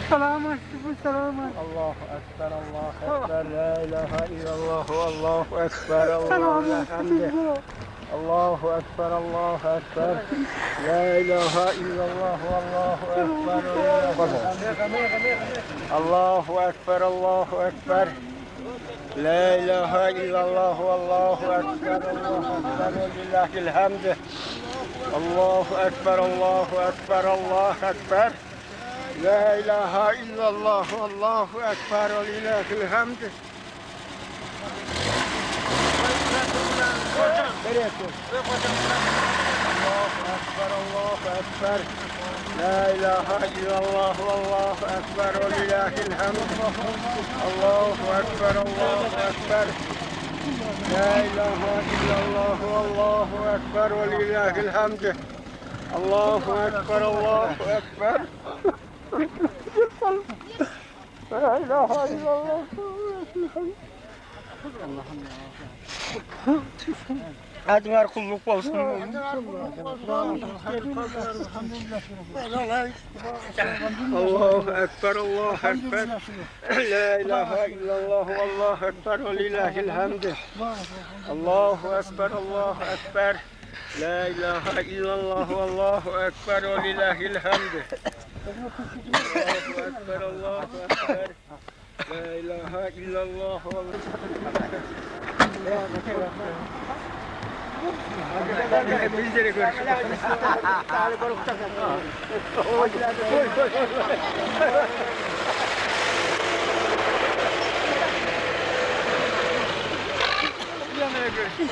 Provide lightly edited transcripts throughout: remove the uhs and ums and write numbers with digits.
Selamat, selamat. Allahu Ekber, Allahu Ekber, La ilahe illallah, Allahu Ekber, Allahu Ekber. Allahu Ekber, Allahu Ekber, La ilahe illallah, Allahu Ekber, Allahu Ekber, Allahu Ekber, La ilahe illallah, Allahu Ekber, Allahu Ekber, Lillahil hamd. Allahu Ekber, Allahu Ekber, Allahu Ekber. La ilahe illallah, Allahu Ekber, Lillahil hamd. Allahu Ekber, Allahu Ekber. La ilahe illallah, Allahu Ekber, Lillahil hamd. Allahu Ekber, Allahu Ekber. La ilahe illallah, Allahu Ekber, Lillahil hamd. Allahu Ekber, Allahu Ekber. La ilahe illallah. Adına kulluk olsun. Allahu Ekber, Allahu Ekber. La ilahe illallah, Allahu Ekber, Lillahil hamd. Allahu Ekber, Allahu Ekber. La ilahe illallah, Allahu Ekber, Lillahil hamd. Allahu Ekber, Allahu Ekber. La ilahe illallah. Bizleri görüşürüz. Yanına görüşürüz.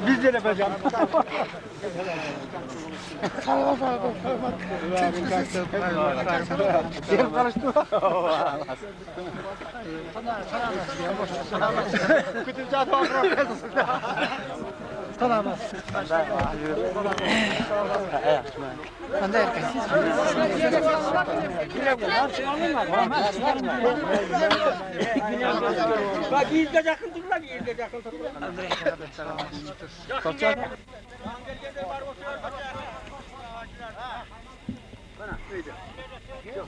Biz de yapacağım. Gel karıştı. Kutuca doğru. Selamat. Bak izle yakın durlar, izle yakın durlar. Yakın. Bana, neydi? Yok.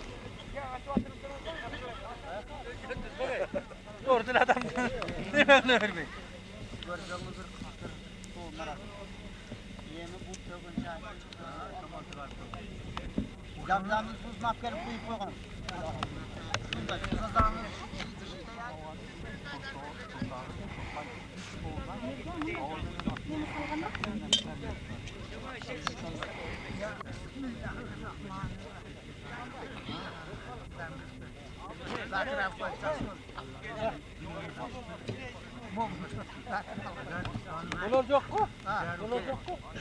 Doğrudur adam. Ne vermek? Camlarını susmak gelip uyup koyun. Şunda kızazağını olacak mı? Olacak mı?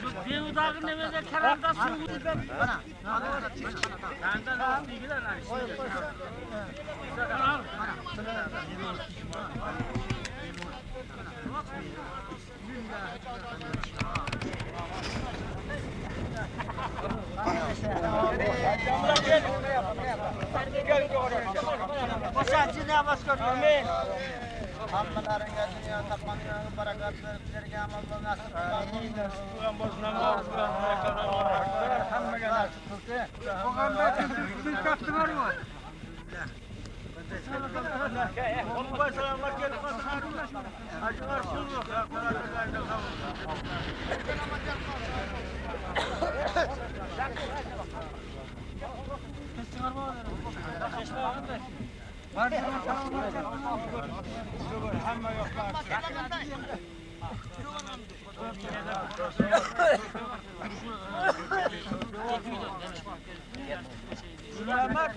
Şu bir udağın evde keranda suyu ben. Bana. Benden bilgiler lan. Bana. Boşancı ne başka? Amin. Hammaların gözünü takmanın barakat veriplerine amalda nasip kılın. Bugan bozunanlar, bugan barakanlar. Hamma kadar tutuldu. Bugan barakanlar kaptılar mı? Onu başlayanlar gelip acılar şunu. Kestin arma var. Var mı? Hamma yoklar. Yılmaz.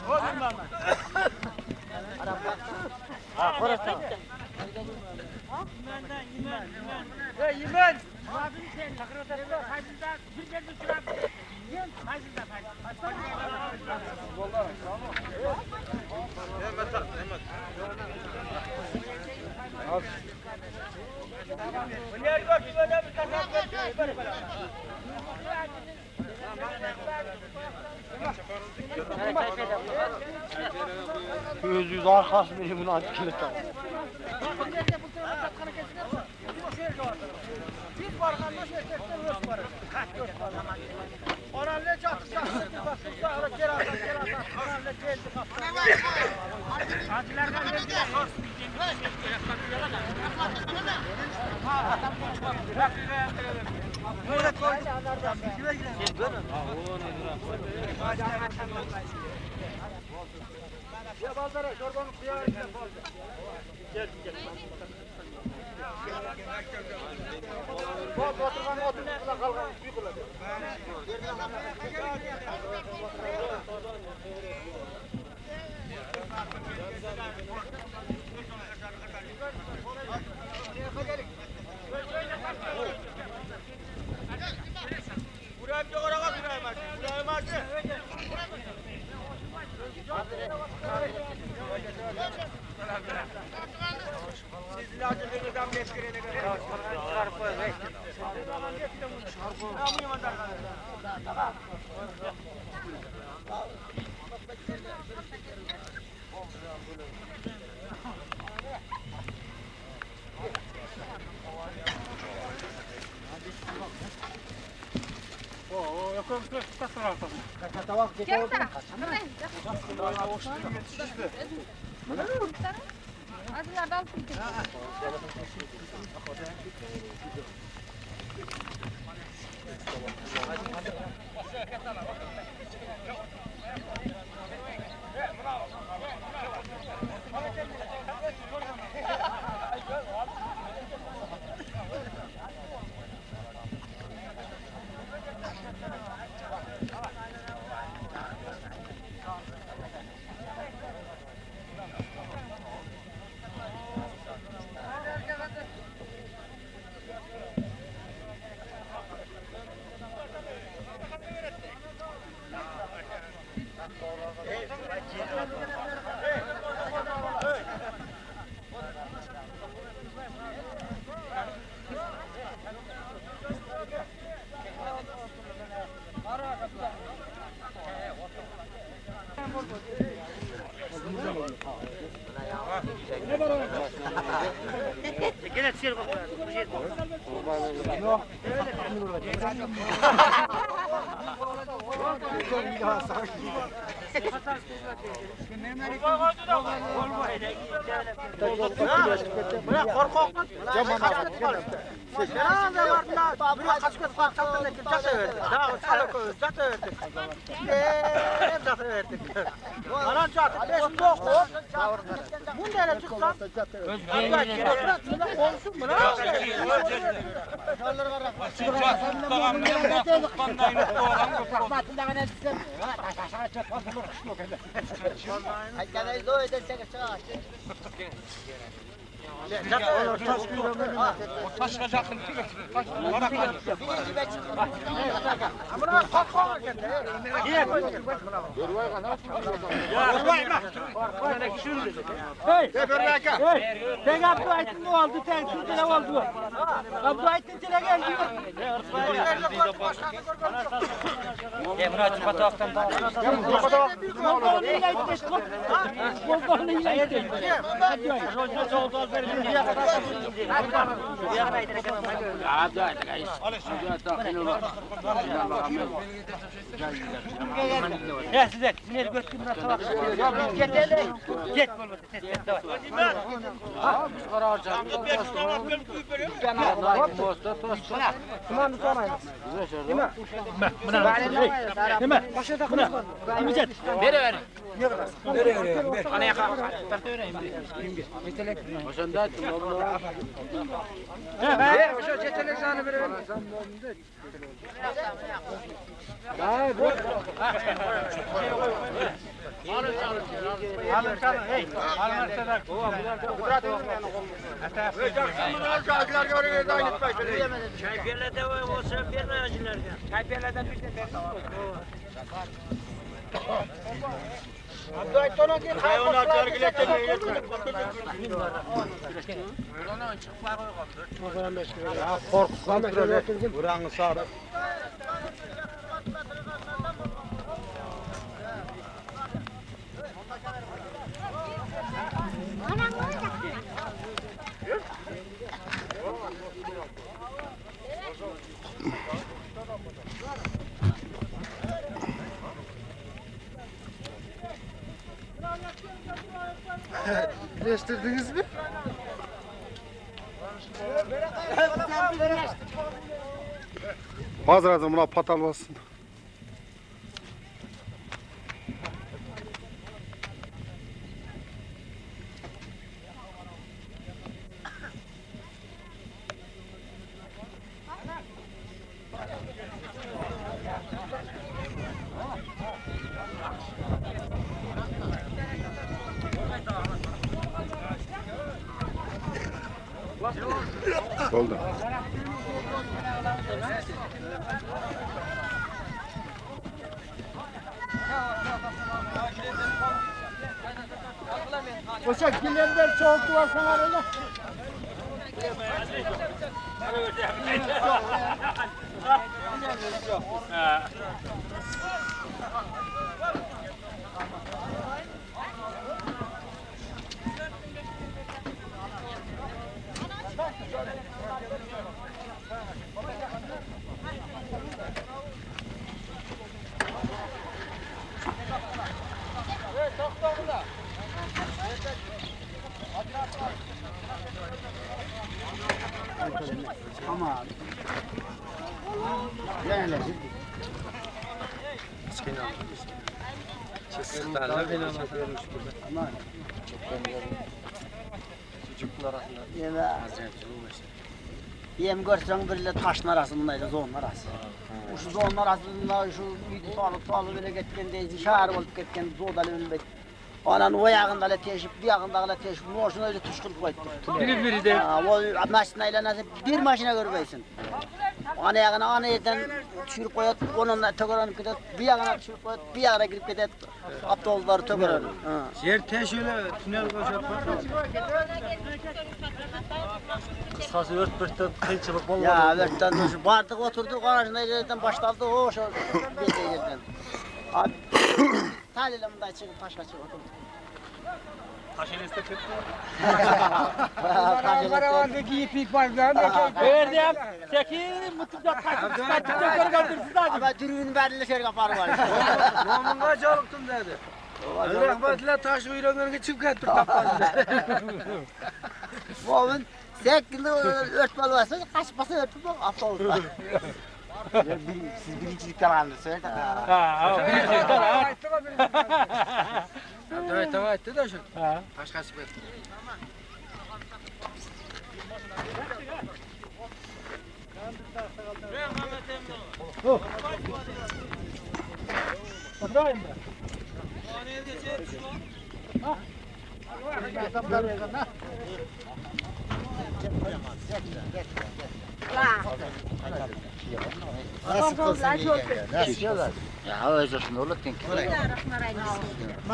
O Yılmaz. Ha, orası. Hey Yemen. Yüz arkası benim bunu açıklık. Bir barkanda şirketler öz var. Oralle çatışsa, basırsa, ara gel atar. Oralle geldi kaptan. Hacilerden geldi. Böyle koy. Ya bazara şuradan kıyar. Gel. Bu oturgan otun üstüne kalkan büyük olacak. Buraya bir oraya buraya marşı. Siz ilacı verirden meşgirene göre. Çıkar koy. Hadi ya ben Gel et bak. Bırak korkak. Sen ne var da? Buraya kaç kez parçaladın ki cata verdik. Daha sana koyuyoruz cata verdik. Hep cata verdik. Anan cata. Beşinde oku. Bu nereye çıksan? Allah kerefine şuna konuşun mu? Ne yapıyorsun? Haykanayı doğru edersek çıkar. Taş kaçakın ki kaç para kaç. Birinci ben çıktım. Amına kalkma kendine. Niye koydun? Tek Abdülhait'in ne oldu? Tek Türk'ün ne oldu? Abdülhait'in tine geldi. Emrah Çıpatak'tan daha. Mongoğlu'nu yine itmiş. Mongoğlu'nu yine itmiş. Ya size sinir götürün nasıl Git hele. Git olmadı. Git davay. Alın çalın, hey. Alın arsadan. Çaypiyerlerde olsa verme acılarga. Çaypiyerlerden bir de ben. Buranı sarı. Birleştirdiniz mi? Hazır buna patal bassın. Oldu. Boşa gilenler çoğaltı var sana öyle. Ama yani yem görsen böyle taşın arasındaydı, zonun arası. Şu zonun arasında şu tuvalı böyle gitkendeyiz, şahar olup gitken zodalı ölmek. Onun o yağında da teşip, bir yağında da teşip, moşuna öyle tuşkulup koydu. Biri de. O maşinayla nasıl bir maşina görmeysin. Ana yağına ana yerden düşürüp koyat, onunla tökürenip gidet, bir yağına düşürüp koyat, bir yağına girip gidet, aptalları tökürenip. Yer teş öyle tünel koşup. Kısası örtbürtten kıyçılık olmadı. Ya örtten düşüp vardık oturduk, aracına yerden başladı o şu bir yerden. Abi, talilemden çıkıp taşa çıkıp oturduk. Taşın istek etti. Karavandaki ipik var lan. Verdim. Çekil mutlulukla taşın. Kaçacakları kaldırsın hadi. Ama dürbün verdiler şöyle kaparı var. Romun kaç alıktın dedi. Rahmetli taş uyulanlarına çıkıp getir kaptanı. Boğun 8 örtmeli varsa kaçması örtüp hafta olur. Siz birincilikten anlıyorsunuz. Tamam etti de şu. Taş kaçıp etti. Oturayım mı? Ya özürsün olur ki.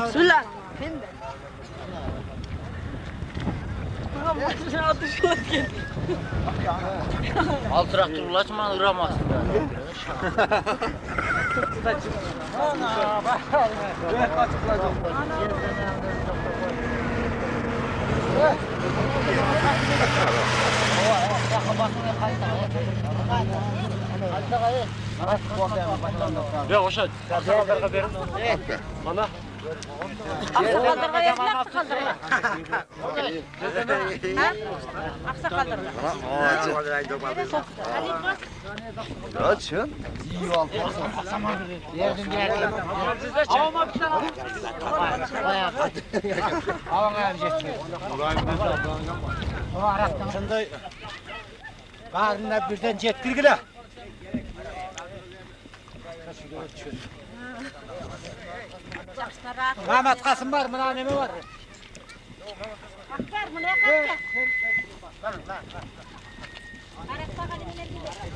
Bismillah. Alt traktör ulaşma uğramazsın. Ya hoşa. Aksakallara verin. Bana. Aksakallara yesin aksakallara. Aksakallara. Açın. Yerdim yerdim. Avama bir tane. Havana bir şey. O Arap'tan. Karnına birden cettirgile. Çarşıda rahat. Rahmet Kasım var mı? Annemi var. Bak gel buraya kalk gel. Arap bakalım ileri gidelim.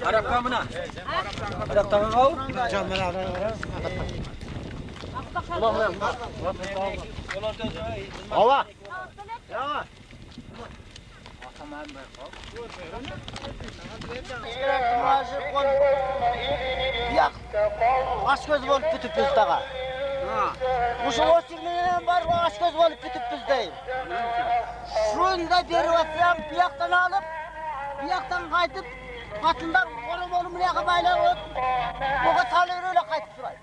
Arap kamına. Arap tamam o. Can ben Bak bakalım. Hava. Yak. Aç göz bolup bitip biz dağa. Uşu o sirmenen var, o aç göz bolup bitip bizdeyim. Şunda beri vatsam, bir yaktan alıp, bir yaktan kaytıp, katından oğlum oğlum yaka bayla o katarları öyle kaytıp durayım.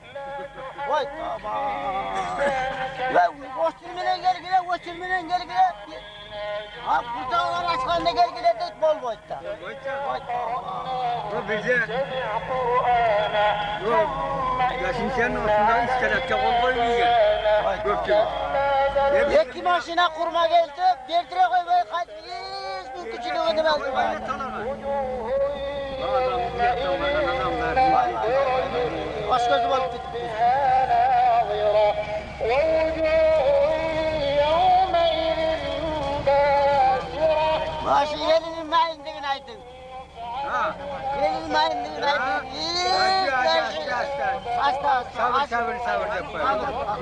Vay tamam. Ve o sirmenen gel gile, o sirmenen gel gile. Ha bu dağlar açkanda gel gile de bol boyutta. Vay tamam. Bu bize yaşın senin olsundan iskeletçe kol koymayacak. Gökçe. İki maşına kurma geldi, verdire koymayı kaçırız, bu küçüğünü ödemezdi bana. Baş gözü var bitti. Başı elinin mayındığın aydın. Elinin mayındığın aydın. Hasta. Sabır yapma.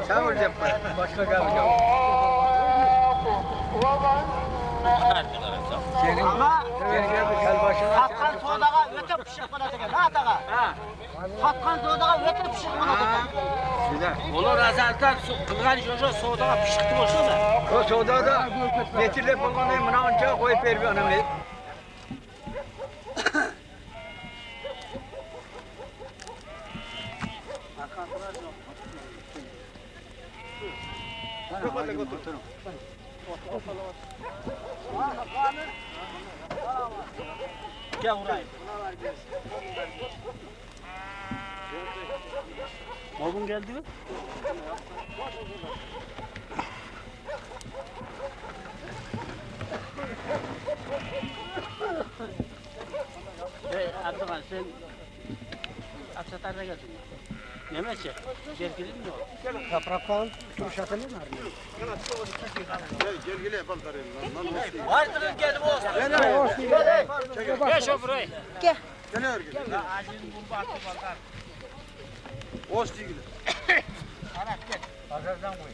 Sabır yapma. Başka gelmeyeceğim. Ama Gel başına. Katkan soğudağa öte pişik bana teker. Ha dağa. Katkan soğudağa öte pişik bana teker. Olur azaltan kılgan çocuğu soğudağa pişikti olsun da. O soda da getirle balonu mınanca koyup ver bir anamı. Gel buraya. Oğlum geldi mi? Abdülhan sen Aksatar'da geldin. Yemezse, gergilin mi o? Yaprak falan yumuşatılır mı? Vardır geldim o. Gel şu buraya. Gel. Hoş değil. Pazardan koy.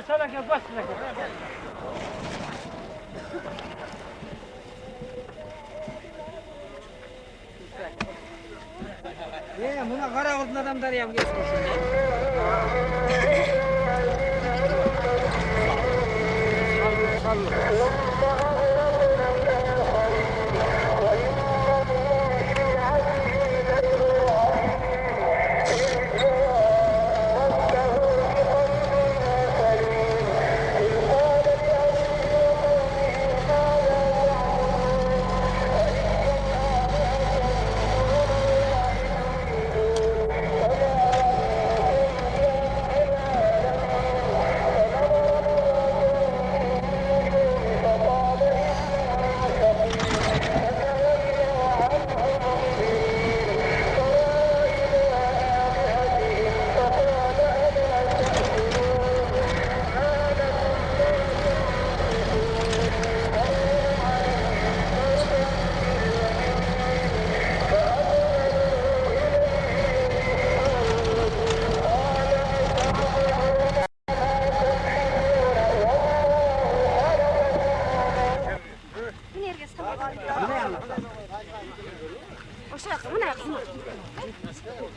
Sana gel, bas sana gel. Buna kara oldun adam darıyam geçmişsin.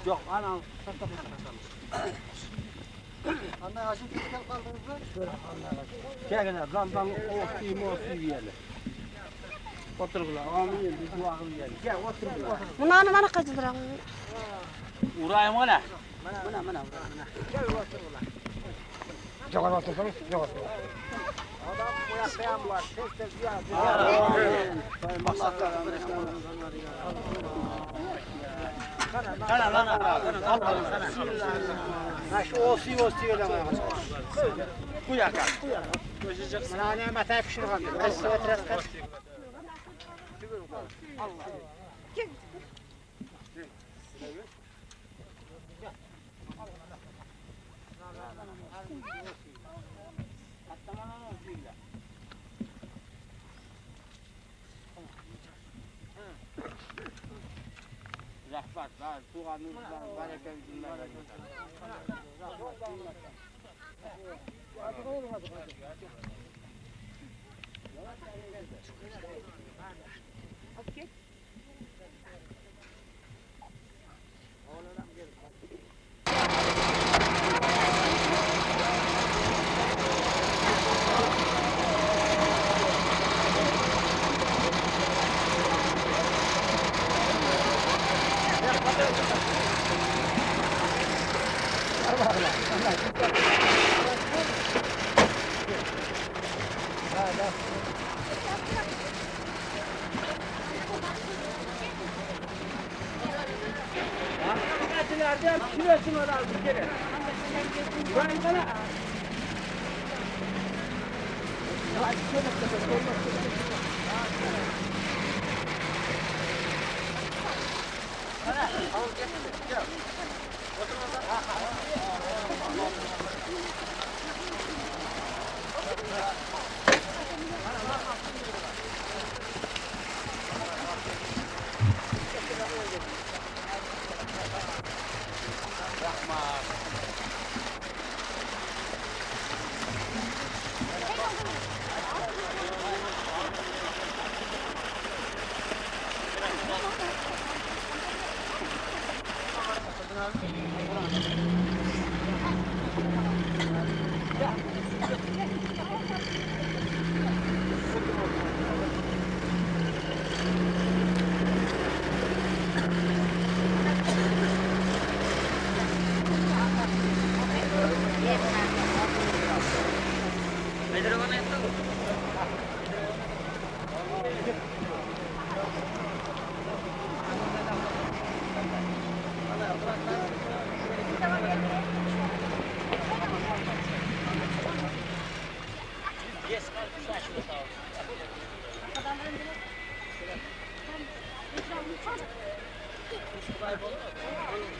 Yok anam. Anne aşın gel kaldınız mı? Gel gel. Ramdan o suyu yiyelim. Otur kula. Amin. Biz duağını geldik. Gel otur kula. Bunanı bana kaçırdılar. Uğrayım ona. Mana. Jogar otursanız, jogar. Adam bu yapmayan var. Tez ziyaret. Allah Kana lan ara. Ha şu osi öyle mi? Bu yakar. Bana ne mataya pişirgan. Ben size oturas kaç. Rahmat var. Tuğanımızdan bereketimizden.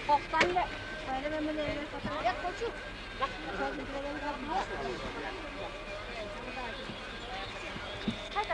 Koktan da böyle memeli evler fotoğraf. Ya koçum. Bak. Hadi.